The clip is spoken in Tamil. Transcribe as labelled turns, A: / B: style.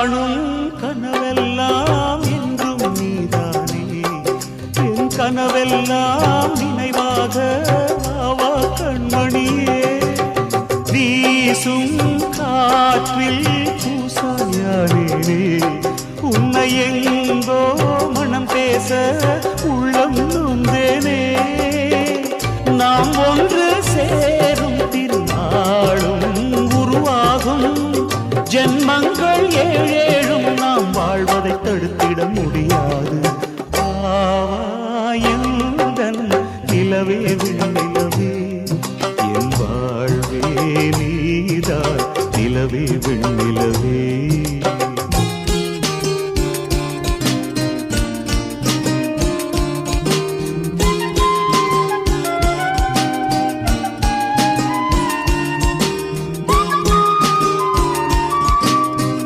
A: காணும் கனவெல்லாம் என்றும் நீதானே என் கனவெல்லாம் நினைவாக ஆவா கண்மணியே வீசும் காற்றில் பூசாயானே உன்னை எங்கோ மனம் பேச உள்ளம் நொந்தேனே நாம் ஒன்று சேரும் திருநாளும் உருவாகும் ஜென்மங்கள் ஏழேழும் நாம் வாழ்வதை தடுத்திட முடியாது ஆவாயந்தன் நிலவே விண்ணிலவே என் வாழ்வே நீதான் நிலவே விண்ணிலவே